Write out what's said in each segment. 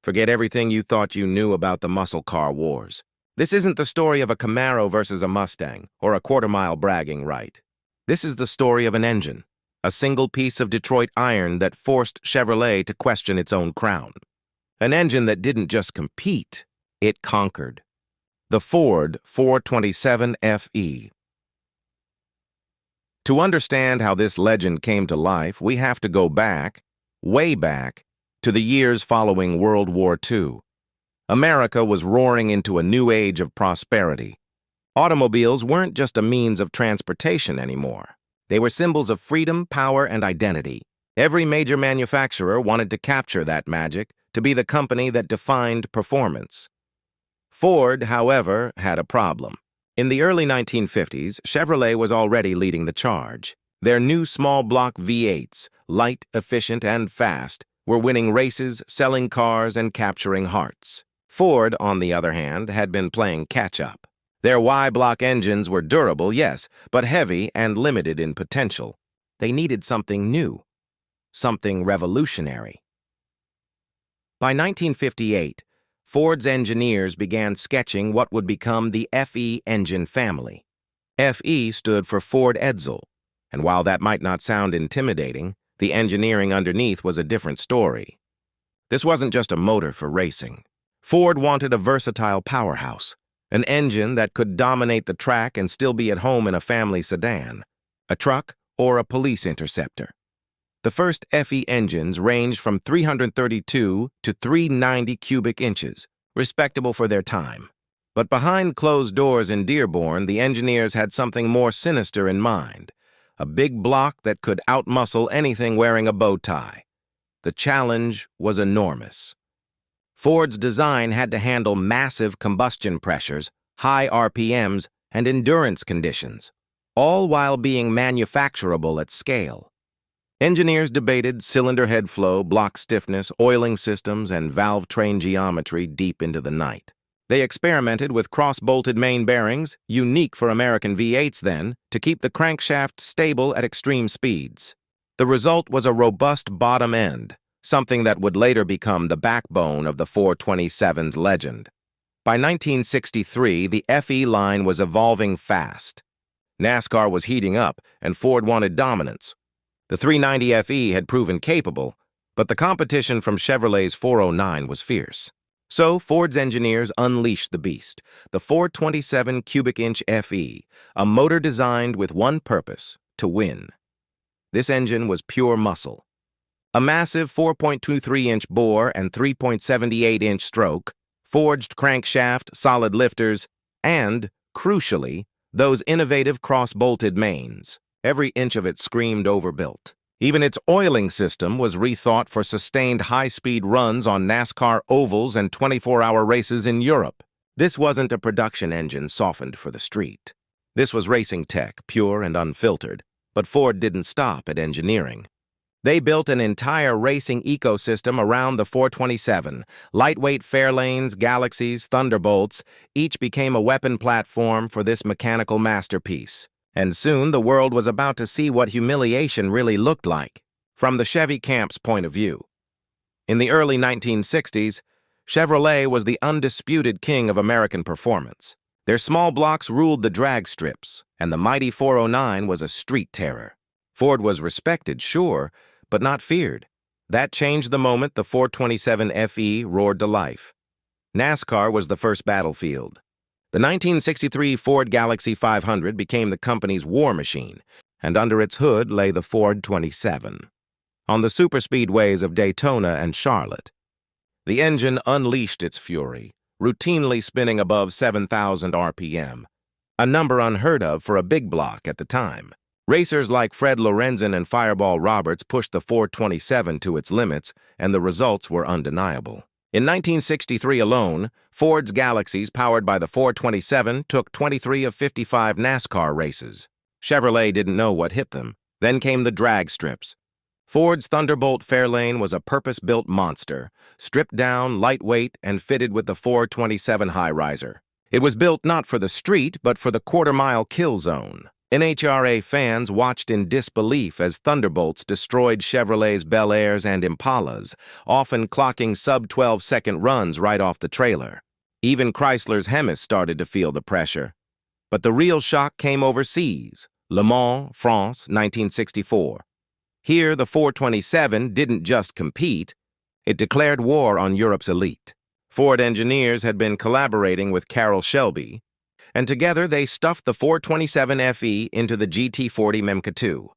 Forget everything you thought you knew about the muscle car wars. This isn't the story of a Camaro versus a Mustang or a quarter-mile bragging right. This is the story of an engine, a single piece of Detroit iron that forced Chevrolet to question its own crown. An engine that didn't just compete, it conquered. The Ford 427 FE. To understand how this legend came to life, we have to go back, way back, to the years following World War II. America was roaring into a new age of prosperity. Automobiles weren't just a means of transportation anymore. They were symbols of freedom, power, and identity. Every major manufacturer wanted to capture that magic, to be the company that defined performance. Ford, however, had a problem. In the early 1950s, Chevrolet was already leading the charge. Their new small-block V8s, light, efficient, and fast, were winning races, selling cars, and capturing hearts. Ford, on the other hand, had been playing catch-up. Their Y-block engines were durable, yes, but heavy and limited in potential. They needed something new, something revolutionary. By 1958, Ford's engineers began sketching what would become the FE engine family. FE stood for Ford Edsel, and while that might not sound intimidating, the engineering underneath was a different story. This wasn't just a motor for racing. Ford wanted a versatile powerhouse, an engine that could dominate the track and still be at home in a family sedan, a truck, or a police interceptor. The first FE engines ranged from 332 to 390 cubic inches, respectable for their time. But behind closed doors in Dearborn, the engineers had something more sinister in mind, a big block that could outmuscle anything wearing a bow tie. The challenge was enormous. Ford's design had to handle massive combustion pressures, high RPMs, and endurance conditions, all while being manufacturable at scale. Engineers debated cylinder head flow, block stiffness, oiling systems, and valve train geometry deep into the night. They experimented with cross-bolted main bearings, unique for American V8s then, to keep the crankshaft stable at extreme speeds. The result was a robust bottom end, something that would later become the backbone of the 427's legend. By 1963, the FE line was evolving fast. NASCAR was heating up, and Ford wanted dominance. The 390 FE had proven capable, but the competition from Chevrolet's 409 was fierce. So Ford's engineers unleashed the beast, the 427 cubic inch FE, a motor designed with one purpose: to win. This engine was pure muscle. A massive 4.23-inch bore and 3.78-inch stroke, forged crankshaft, solid lifters, and, crucially, those innovative cross-bolted mains. Every inch of it screamed overbuilt. Even its oiling system was rethought for sustained high-speed runs on NASCAR ovals and 24-hour races in Europe. This wasn't a production engine softened for the street. This was racing tech, pure and unfiltered. But Ford didn't stop at engineering. They built an entire racing ecosystem around the 427. Lightweight Fairlanes, Galaxies, Thunderbolts, each became a weapon platform for this mechanical masterpiece. And soon the world was about to see what humiliation really looked like, from the Chevy camp's point of view. In the early 1960s, Chevrolet was the undisputed king of American performance. Their small blocks ruled the drag strips, and the mighty 409 was a street terror. Ford was respected, sure, but not feared. That changed the moment the 427 FE roared to life. NASCAR was the first battlefield. The 1963 Ford Galaxie 500 became the company's war machine, and under its hood lay the Ford 27. On the superspeedways of Daytona and Charlotte, the engine unleashed its fury, routinely spinning above 7,000 RPM, a number unheard of for a big block at the time. Racers like Fred Lorenzen and Fireball Roberts pushed the 427 to its limits, and the results were undeniable. In 1963 alone, Ford's Galaxies powered by the 427 took 23 of 55 NASCAR races. Chevrolet didn't know what hit them. Then came the drag strips. Ford's Thunderbolt Fairlane was a purpose-built monster, stripped down, lightweight, and fitted with the 427 high riser. It was built not for the street, but for the quarter-mile kill zone. NHRA fans watched in disbelief as Thunderbolts destroyed Chevrolet's Bel Airs and Impalas, often clocking sub-12-second runs right off the trailer. Even Chrysler's Hemis started to feel the pressure. But the real shock came overseas, Le Mans, France, 1964. Here, the 427 didn't just compete, it declared war on Europe's elite. Ford engineers had been collaborating with Carroll Shelby, and together they stuffed the 427 FE into the GT40 Memca 2.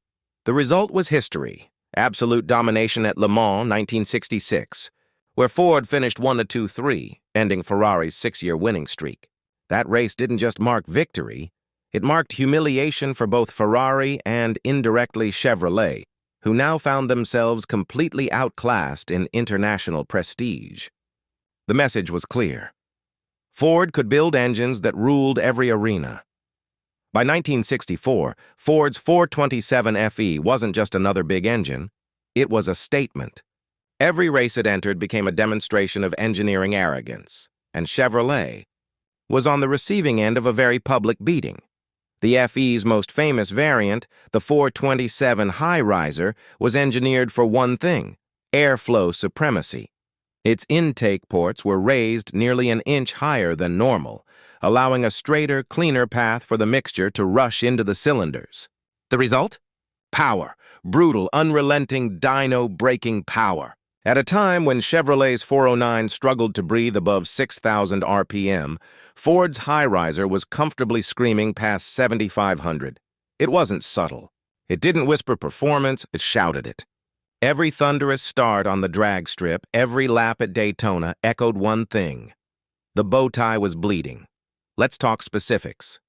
The result was history, absolute domination at Le Mans 1966, where Ford finished 1-2-3, ending Ferrari's 6-year winning streak. That race didn't just mark victory, it marked humiliation for both Ferrari and, indirectly, Chevrolet, who now found themselves completely outclassed in international prestige. The message was clear. Ford could build engines that ruled every arena. By 1964, Ford's 427 FE wasn't just another big engine, it was a statement. Every race it entered became a demonstration of engineering arrogance, and Chevrolet was on the receiving end of a very public beating. The FE's most famous variant, the 427 High Riser, was engineered for one thing: airflow supremacy. Its intake ports were raised nearly an inch higher than normal, allowing a straighter, cleaner path for the mixture to rush into the cylinders. The result? Power. Brutal, unrelenting, dyno-braking power. At a time when Chevrolet's 409 struggled to breathe above 6,000 RPM, Ford's High Riser was comfortably screaming past 7,500. It wasn't subtle. It didn't whisper performance, it shouted it. Every thunderous start on the drag strip, every lap at Daytona echoed one thing. The bow tie was bleeding. Let's talk specifics.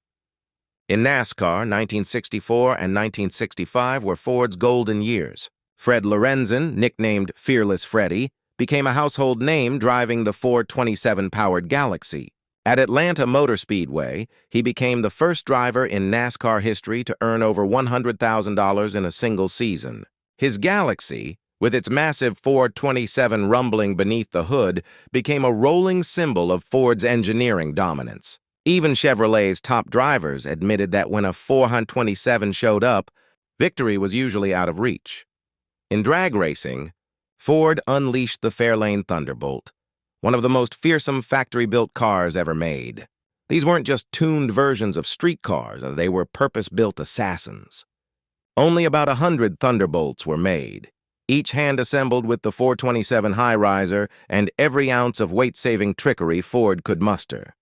In NASCAR, 1964 and 1965 were Ford's golden years. Fred Lorenzen, nicknamed Fearless Freddie, became a household name driving the 427-powered Galaxie. At Atlanta Motor Speedway, he became the first driver in NASCAR history to earn over $100,000 in a single season. His Galaxie, with its massive 427 rumbling beneath the hood, became a rolling symbol of Ford's engineering dominance. Even Chevrolet's top drivers admitted that when a 427 showed up, victory was usually out of reach. In drag racing, Ford unleashed the Fairlane Thunderbolt, one of the most fearsome factory-built cars ever made. These weren't just tuned versions of street cars, they were purpose-built assassins. Only about 100 Thunderbolts were made, each hand-assembled with the 427 High Riser and every ounce of weight-saving trickery Ford could muster.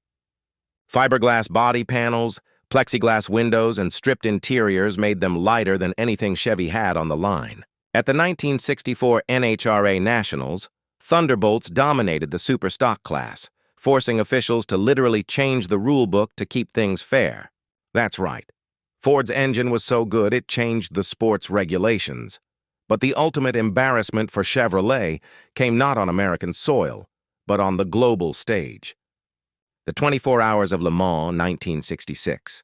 Fiberglass body panels, plexiglass windows, and stripped interiors made them lighter than anything Chevy had on the line. At the 1964 NHRA Nationals, Thunderbolts dominated the superstock class, forcing officials to literally change the rulebook to keep things fair. That's right. Ford's engine was so good it changed the sport's regulations. But the ultimate embarrassment for Chevrolet came not on American soil, but on the global stage. The 24 Hours of Le Mans, 1966.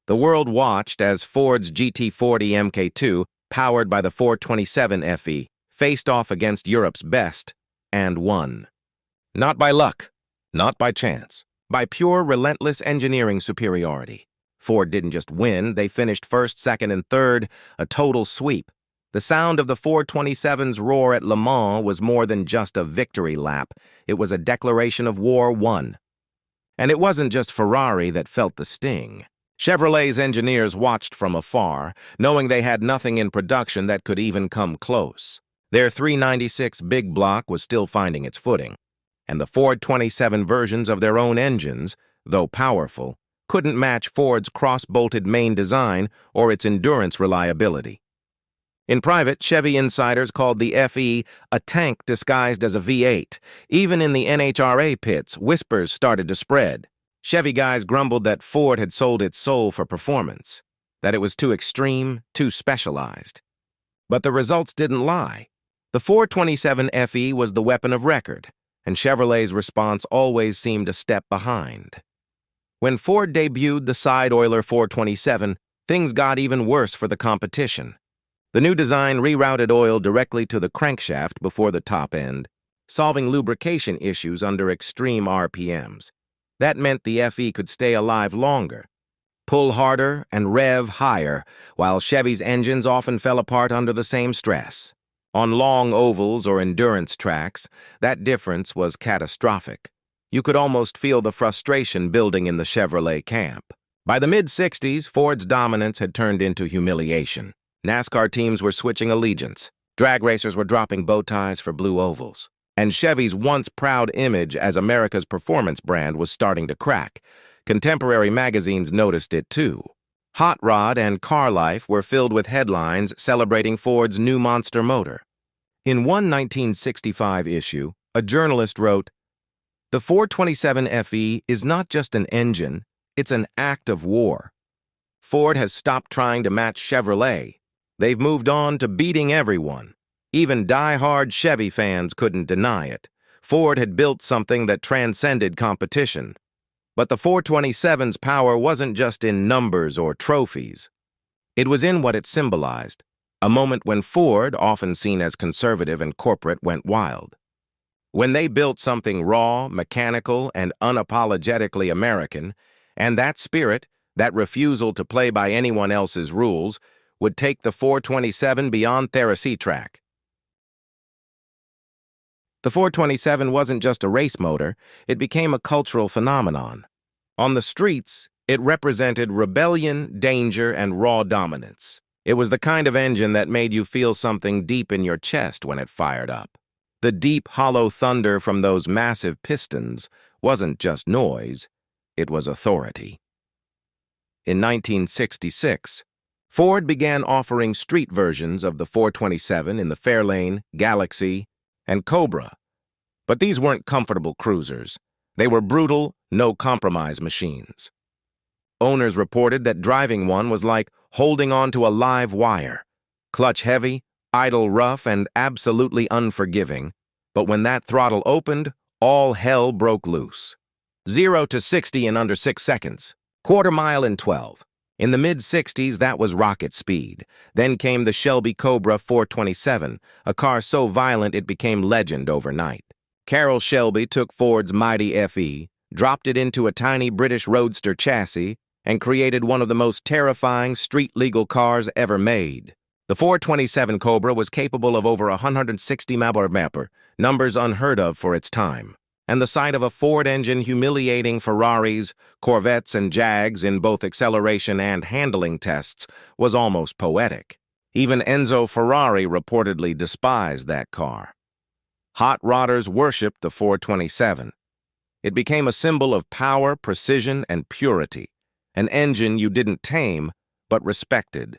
The world watched as Ford's GT40 MK2, powered by the 427 FE, faced off against Europe's best and won. Not by luck, not by chance, by pure, relentless engineering superiority. Ford didn't just win, they finished first, second, and third, a total sweep. The sound of the 427's roar at Le Mans was more than just a victory lap. It was a declaration of war won. And it wasn't just Ferrari that felt the sting. Chevrolet's engineers watched from afar, knowing they had nothing in production that could even come close. Their 396 big block was still finding its footing, and the Ford 27 versions of their own engines, though powerful, couldn't match Ford's cross-bolted main design or its endurance reliability. In private, Chevy insiders called the FE a tank disguised as a V8. Even in the NHRA pits, whispers started to spread. Chevy guys grumbled that Ford had sold its soul for performance, that it was too extreme, too specialized. But the results didn't lie. The 427 FE was the weapon of record, and Chevrolet's response always seemed a step behind. When Ford debuted the side-oiler 427, things got even worse for the competition. The new design rerouted oil directly to the crankshaft before the top end, solving lubrication issues under extreme RPMs. That meant the FE could stay alive longer, pull harder, and rev higher, while Chevy's engines often fell apart under the same stress. On long ovals or endurance tracks, that difference was catastrophic. You could almost feel the frustration building in the Chevrolet camp. By the mid-60s, Ford's dominance had turned into humiliation. NASCAR teams were switching allegiance. Drag racers were dropping bow ties for blue ovals. And Chevy's once proud image as America's performance brand was starting to crack. Contemporary magazines noticed it too. Hot Rod and Car Life were filled with headlines celebrating Ford's new monster motor. In one 1965 issue, a journalist wrote, "The 427 FE is not just an engine, it's an act of war. Ford has stopped trying to match Chevrolet. They've moved on to beating everyone. Even die-hard Chevy fans couldn't deny it. Ford had built something that transcended competition. But the 427's power wasn't just in numbers or trophies. It was in what it symbolized, a moment when Ford, often seen as conservative and corporate, went wild. When they built something raw, mechanical, and unapologetically American, and that spirit, that refusal to play by anyone else's rules, would take the 427 beyond their track. The 427 wasn't just a race motor, it became a cultural phenomenon. On the streets, it represented rebellion, danger, and raw dominance. It was the kind of engine that made you feel something deep in your chest when it fired up. The deep, hollow thunder from those massive pistons wasn't just noise, it was authority. In 1966, Ford began offering street versions of the 427 in the Fairlane, Galaxie, and Cobra. But these weren't comfortable cruisers. They were brutal, no-compromise machines. Owners reported that driving one was like holding on to a live wire. Clutch heavy, idle rough, and absolutely unforgiving. But when that throttle opened, all hell broke loose. 0 to 60 in under 6 seconds. Quarter mile in 12. In the mid-60s, that was rocket speed. Then came the Shelby Cobra 427, a car so violent it became legend overnight. Carroll Shelby took Ford's mighty FE, dropped it into a tiny British roadster chassis, and created one of the most terrifying street-legal cars ever made. The 427 Cobra was capable of over 160 mph, numbers unheard of for its time. And the sight of a Ford engine humiliating Ferraris, Corvettes, and Jags in both acceleration and handling tests was almost poetic. Even Enzo Ferrari reportedly despised that car. Hot rodders worshipped the 427. It became a symbol of power, precision, and purity, an engine you didn't tame, but respected.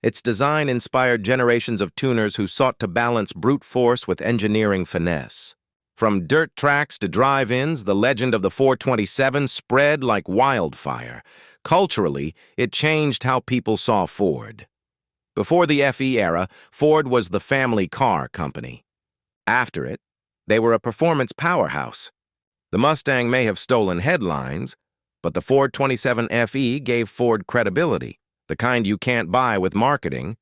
Its design inspired generations of tuners who sought to balance brute force with engineering finesse. From dirt tracks to drive-ins, the legend of the 427 spread like wildfire. Culturally, it changed how people saw Ford. Before the FE era, Ford was the family car company. After it, they were a performance powerhouse. The Mustang may have stolen headlines, but the 427 FE gave Ford credibility, the kind you can't buy with marketing,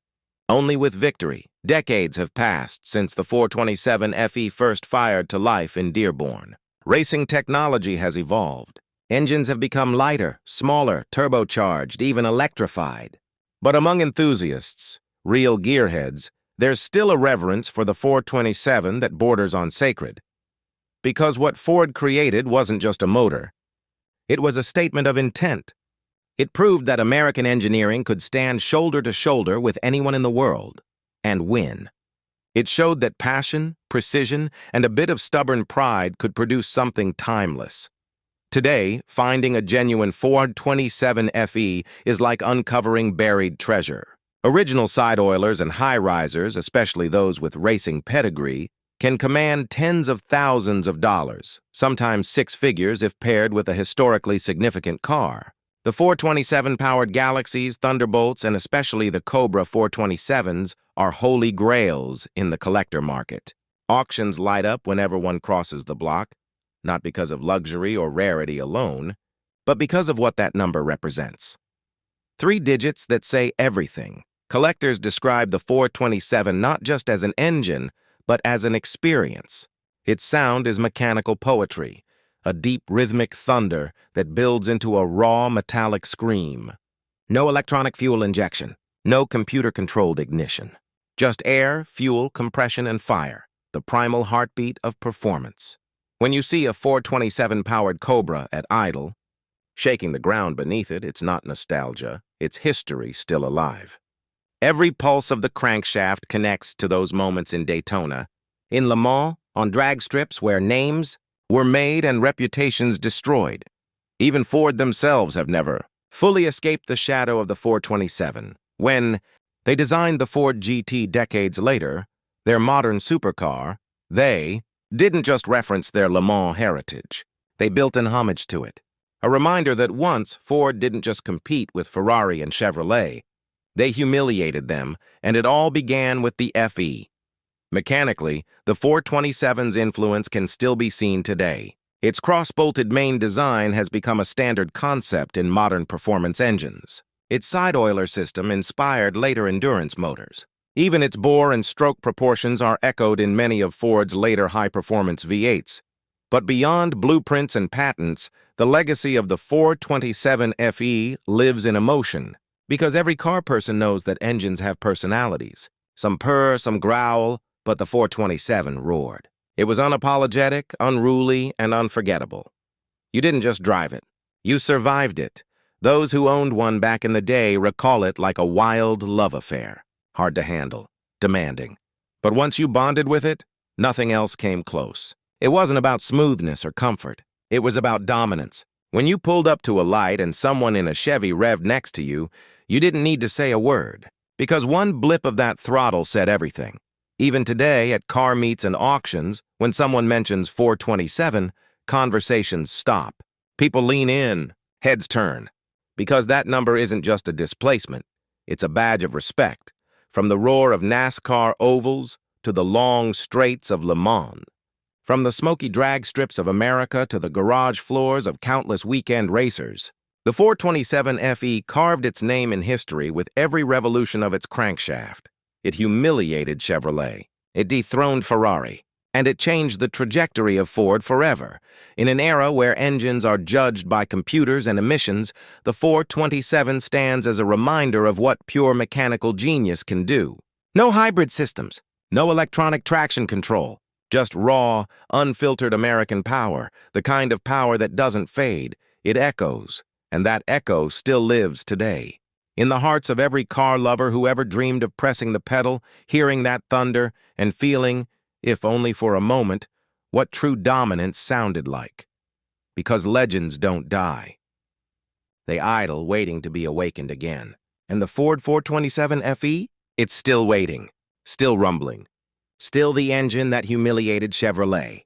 only with victory. Decades have passed since the 427 FE first fired to life in Dearborn. Racing technology has evolved. Engines have become lighter, smaller, turbocharged, even electrified. But among enthusiasts, real gearheads, there's still a reverence for the 427 that borders on sacred. Because what Ford created wasn't just a motor. It was a statement of intent. It proved that American engineering could stand shoulder to shoulder with anyone in the world and win. It showed that passion, precision, and a bit of stubborn pride could produce something timeless. Today, finding a genuine 427 FE is like uncovering buried treasure. Original side oilers and high risers, especially those with racing pedigree, can command tens of thousands of dollars, sometimes six figures if paired with a historically significant car. The 427-powered Galaxies, Thunderbolts, and especially the Cobra 427s are holy grails in the collector market. Auctions light up whenever one crosses the block, not because of luxury or rarity alone, but because of what that number represents. 3 digits that say everything. Collectors describe the 427 not just as an engine, but as an experience. Its sound is mechanical poetry. a deep rhythmic thunder that builds into a raw metallic scream. No electronic fuel injection, no computer-controlled ignition. Just air, fuel, compression, and fire, the primal heartbeat of performance. When you see a 427-powered Cobra at idle, shaking the ground beneath it, it's not nostalgia, it's history still alive. Every pulse of the crankshaft connects to those moments in Daytona, in Le Mans, on drag strips where names were made and reputations destroyed. Even Ford themselves have never fully escaped the shadow of the 427. When they designed the Ford GT decades later, their modern supercar, they didn't just reference their Le Mans heritage. They built an homage to it. A reminder that once Ford didn't just compete with Ferrari and Chevrolet, they humiliated them, and it all began with the FE. Mechanically, the 427's influence can still be seen today. Its cross-bolted main design has become a standard concept in modern performance engines. Its side-oiler system inspired later endurance motors. Even its bore and stroke proportions are echoed in many of Ford's later high-performance V8s. But beyond blueprints and patents, the legacy of the 427 FE lives in emotion, because every car person knows that engines have personalities. Some purr, some growl, but the 427 roared. It was unapologetic, unruly, and unforgettable. You didn't just drive it. You survived it. Those who owned one back in the day recall it like a wild love affair. Hard to handle, demanding. But once you bonded with it, nothing else came close. It wasn't about smoothness or comfort. It was about dominance. When you pulled up to a light and someone in a Chevy revved next to you, you didn't need to say a word, because one blip of that throttle said everything. Even today, at car meets and auctions, when someone mentions 427, conversations stop. People lean in, heads turn, because that number isn't just a displacement, it's a badge of respect, from the roar of NASCAR ovals to the long straights of Le Mans. From the smoky drag strips of America to the garage floors of countless weekend racers, the 427 FE carved its name in history with every revolution of its crankshaft. It humiliated Chevrolet, it dethroned Ferrari, and it changed the trajectory of Ford forever. In an era where engines are judged by computers and emissions, the 427 stands as a reminder of what pure mechanical genius can do. No hybrid systems, no electronic traction control. Just raw, unfiltered American power, the kind of power that doesn't fade. It echoes, and that echo still lives today. In the hearts of every car lover who ever dreamed of pressing the pedal, hearing that thunder, and feeling, if only for a moment, what true dominance sounded like. Because legends don't die. They idle, waiting to be awakened again. And the Ford 427 FE? It's still waiting, still rumbling. Still the engine that humiliated Chevrolet.